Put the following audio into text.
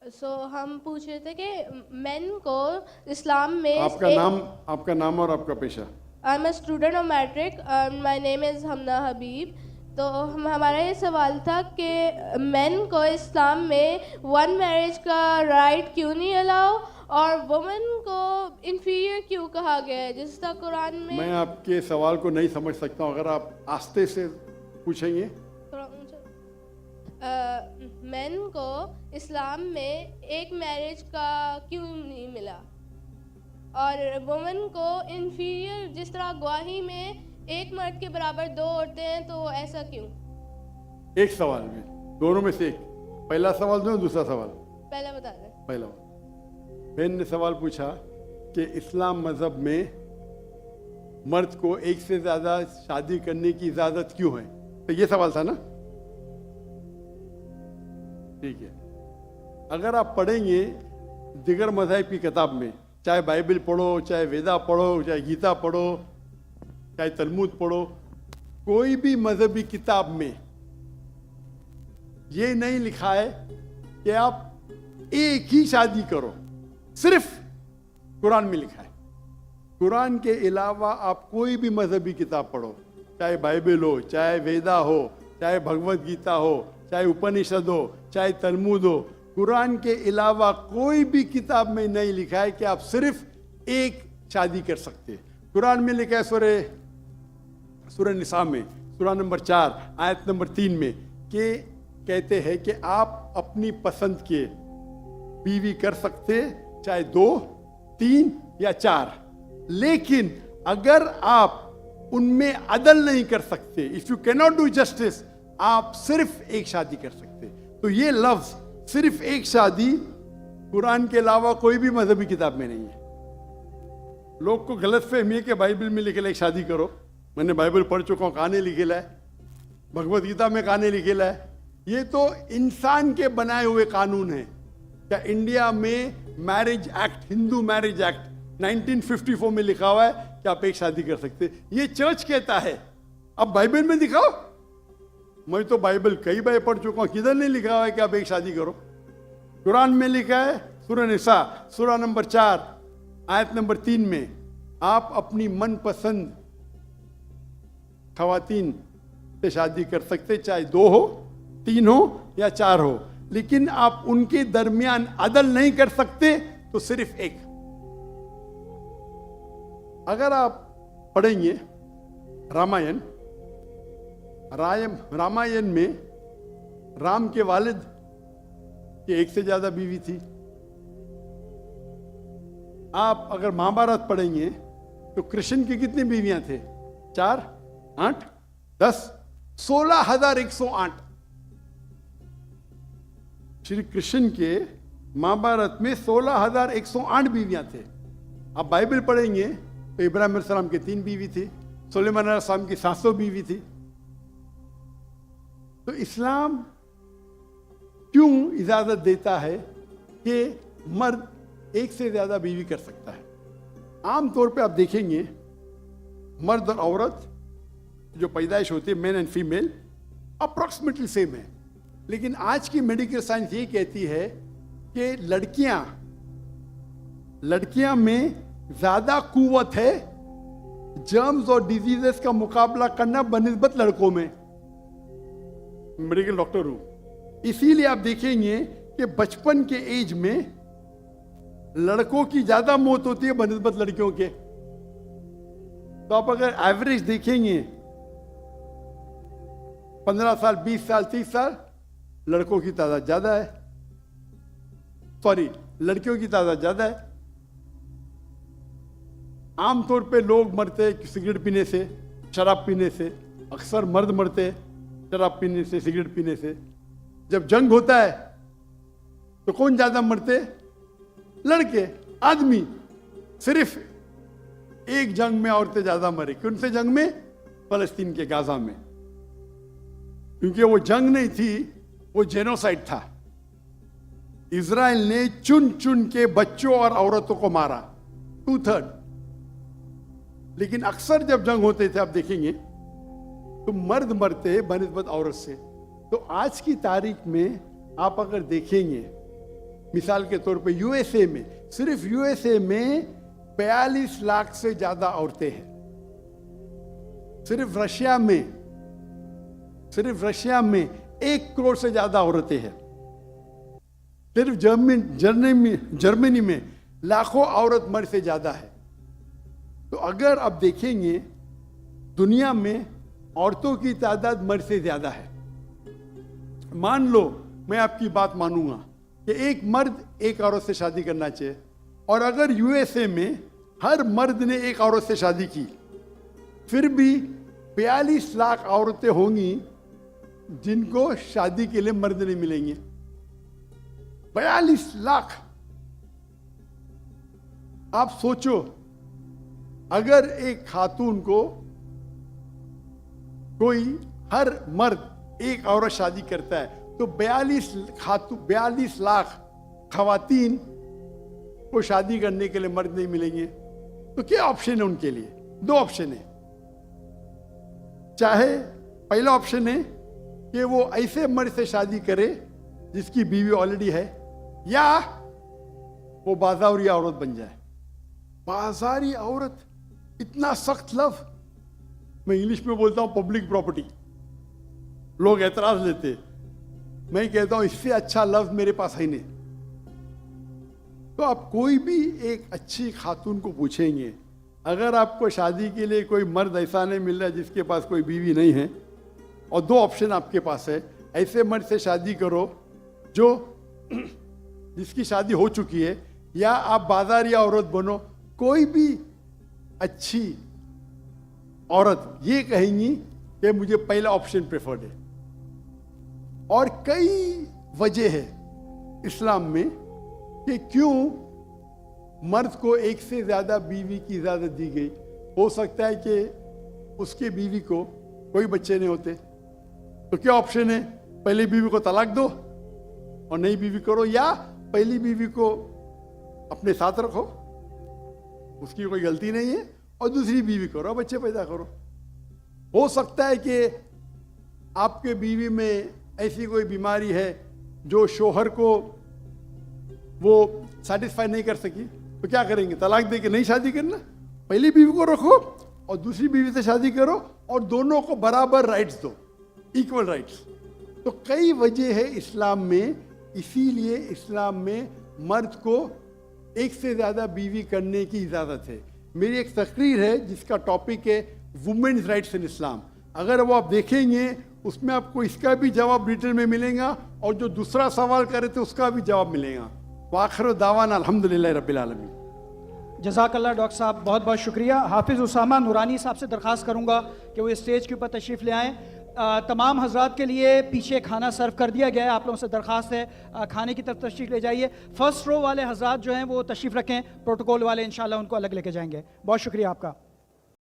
हम पूछ रहे थे कि मेन को इस्लाम में आपका नाम और आपका पेशा। I am a student of matric and my name is Hamna Habib. तो हमारा ये सवाल था कि मेन को इस्लाम में वन मैरिज का राइट क्यों नहीं अलाउ और वुमेन को इंफीरियर क्यों कहा गया है, जिस तरह कुरान में। मैं आपके सवाल को नहीं समझ सकता हूँ, अगर आप आस्ते से पूछेंगे। थोड़ा ऊंचा। मेन को इस्लाम में एक मैरिज का क्यों नहीं मिला और वुमेन को इंफीरियर, जिस तरह गवाही में एक मर्द के बराबर दो औरतें हैं, तो ऐसा क्यों? एक सवाल में दोनों में से एक, पहला सवाल दो, दूसरा सवाल। पहला बता दें। पहला बहन ने सवाल पूछा कि इस्लाम मजहब में मर्द को एक से ज्यादा शादी करने की इजाजत क्यों है, तो ये सवाल था ना। ठीक है, अगर आप पढ़ेंगे दिगर मज़हब की किताब में, चाहे बाइबल पढ़ो, चाहे वेदा पढ़ो, चाहे गीता पढ़ो, चाहे तलमूद पढ़ो, कोई भी मजहबी किताब में ये नहीं लिखा है कि आप एक ही शादी करो। सिर्फ कुरान में लिखा है। कुरान के अलावा आप कोई भी मजहबी किताब पढ़ो, चाहे बाइबल हो, चाहे वेदा हो, चाहे भगवत गीता हो, चाहे उपनिषद हो, चाहे तलमूद हो, कुरान के अलावा कोई भी किताब में नहीं लिखा है कि आप सिर्फ एक शादी कर सकते हैं। कुरान में लिखा है सूरह निसा में, सूरह नंबर 4 आयत नंबर 3 में, कि कहते हैं कि आप अपनी पसंद के बीवी कर सकते, चाहे 2, 3 या 4, लेकिन अगर आप उनमें अदल नहीं कर सकते, if you can not do justice, आप सिर्फ एक शादी कर सकते। तो ये लफ्ज सिर्फ एक शादी कुरान के अलावा कोई भी मजहबी किताब में नहीं है। लोग को गलत फहमी है कि बाइबल में लिखेला एक शादी करो। मैंने बाइबल पढ़ चुका हूँ, कहानी लिखेला है, भगवत गीता में कहानी लिखेला है। ये तो इंसान के बनाए हुए कानून है। क्या इंडिया में marriage act, Hindu marriage act 1954 में लिखा हुआ है कि आप एक शादी कर सकते। ये चर्च कहता है, अब बाइबल में दिखाओ। मैं तो बाइबल कई बार पढ़ चुका हूं, किधर नहीं लिखा हुआ है कि आप एक शादी करो। कुरान में लिखा है सूरह निसा, सूरह नंबर 4 आयत नंबर 3 में, आप अपनी मनपसंद खवातीन से शादी कर सकते, चाहे 2 हो, 3 हो या 4 हो, लेकिन आप उनके दरमियान अदल नहीं कर सकते, तो सिर्फ एक। अगर आप पढ़ेंगे रामायण में राम के वालिद की एक से ज्यादा बीवी थी। आप अगर महाभारत पढ़ेंगे तो कृष्ण की कितनी बीवियां थे? 4, 8, 10, 16,108। श्री कृष्ण के महाभारत में 16,108 बीवियां थे। आप बाइबल पढ़ेंगे तो इब्राहिम अलैहिस्सलाम की 3 बीवी थी, सुलेमान अलैहिस्सलाम की 700 बीवी थी। तो इस्लाम क्यों इजाजत देता है कि मर्द एक से ज्यादा बीवी कर सकता है? आमतौर पे आप देखेंगे मर्द और औरत जो पैदाइश होती है, main and female, approximately same है। लेकिन आज की मेडिकल साइंस ये कहती है कि लड़कियां में ज्यादा कुव्वत है जर्म्स और डिजीजेस का मुकाबला करना बनिस्बत लड़कों में। मेडिकल डॉक्टर हूं, इसीलिए आप देखेंगे कि बचपन के एज में लड़कों की ज्यादा मौत होती है बनिस्बत लड़कियों के। तो आप अगर एवरेज देखेंगे 15 साल, 20 साल, 30 साल, लड़कों की तादाद ज्यादा है, लड़कियों की तादाद ज्यादा है। आमतौर पे लोग मरते हैं सिगरेट पीने से, शराब पीने से। अक्सर मर्द मरते हैं शराब पीने से, सिगरेट पीने से। जब जंग होता है तो कौन ज्यादा मरते? लड़के, आदमी। सिर्फ एक जंग में औरतें ज्यादा मरी। कौन से जंग में? फलस्तीन के गाजा में। क्योंकि वो जंग नहीं थी, वो जेनोसाइड था। इजराइल ने चुन चुन के बच्चों और औरतों को मारा, 2/3। लेकिन अक्सर जब जंग होते थे, आप देखेंगे तो मर्द मरते हैं बनिस्बत औरत से। तो आज की तारीख में आप अगर देखेंगे मिसाल के तौर पे यूएसए में, सिर्फ यूएसए में 42 लाख से ज्यादा औरतें हैं। सिर्फ रशिया में 1 करोड़ से ज्यादा औरतें हैं। सिर्फ जर्मनी में लाखों औरत मर्द से ज्यादा है। तो अगर आप देखेंगे दुनिया में औरतों की तादाद मर्द से ज्यादा है। मान लो मैं आपकी बात मानूंगा कि एक मर्द एक औरत से शादी करना चाहिए, और अगर यूएसए में हर मर्द ने एक औरत से शादी की, फिर भी 42 लाख औरतें होंगी जिनको शादी के लिए मर्द नहीं मिलेंगे। 42 लाख। आप सोचो, अगर एक खातून को कोई हर मर्द एक औरत शादी करता है तो 42 लाख खवातीन को शादी करने के लिए मर्द नहीं मिलेंगे। तो क्या ऑप्शन है उनके लिए? 2 ऑप्शन है। चाहे पहला ऑप्शन है कि वो ऐसे मर्द से शादी करे जिसकी बीवी ऑलरेडी है, या वो बाजारी औरत बन जाए। बाजारी औरत, इतना सख्त लफ्ज। मैं इंग्लिश में बोलता हूं पब्लिक प्रॉपर्टी। लोग एतराज लेते, मैं कहता हूं इससे अच्छा लफ्ज मेरे पास है नहीं। तो आप कोई भी एक अच्छी खातून को पूछेंगे, अगर आपको शादी के लिए कोई मर्द ऐसा नहीं मिल रहा है जिसके पास कोई बीवी नहीं है, और 2 ऑप्शन आपके पास है, ऐसे मर्द से शादी करो जो जिसकी शादी हो चुकी है, या आप बाजारी औरत बनो। कोई भी अच्छी औरत ये कहेंगी कि मुझे पहला ऑप्शन प्रेफर्ड है। और कई वजह है इस्लाम में कि क्यों मर्द को एक से ज्यादा बीवी की इजाजत दी गई। हो सकता है कि उसके बीवी को कोई बच्चे नहीं होते, तो क्या ऑप्शन है? पहली बीवी को तलाक दो और नई बीवी करो, या पहली बीवी को अपने साथ रखो, उसकी कोई गलती नहीं है, और दूसरी बीवी करो, बच्चे पैदा करो। हो सकता है कि आपके बीवी में ऐसी कोई बीमारी है जो शोहर को वो सेटिस्फाई नहीं कर सकी, तो क्या करेंगे? तलाक दे के नई शादी करना। पहली बीवी को रखो और दूसरी बीवी से शादी करो, और दोनों को बराबर राइट्स दो, इक्वल राइट्स। तो कई वजह है इस्लाम में, इसीलिए इस्लाम में मर्द को एक से ज्यादा बीवी करने की इजाजत है। मेरी एक तकरीर है जिसका टॉपिक है वुमेन्स राइट्स इन इस्लाम। अगर वो आप देखेंगे उसमें आपको इसका भी जवाब डिटेल में मिलेगा, और जो दूसरा सवाल करे थे उसका भी जवाब मिलेगा। वाखिर दावाना अल्हम्दुलिल्लाह रब्बिल आलमीन। जज़ाकल्लाह डॉक्टर साहब, बहुत बहुत शुक्रिया। हाफिज़ उसामा नूरानी साहब से दरख्वास्त करूँगा कि वो स्टेज के ऊपर तशरीफ़ ले आएँ। तमाम हजरात के लिए पीछे खाना सर्व कर दिया गया है। आप लोगों से दरख्वास्त है खाने की तरफ तशरीफ़ ले जाइए। फर्स्ट रो वाले हजरात जो हैं वो तशरीफ़ रखें, प्रोटोकॉल वाले इंशाल्लाह उनको अलग लेके जाएंगे। बहुत शुक्रिया आपका।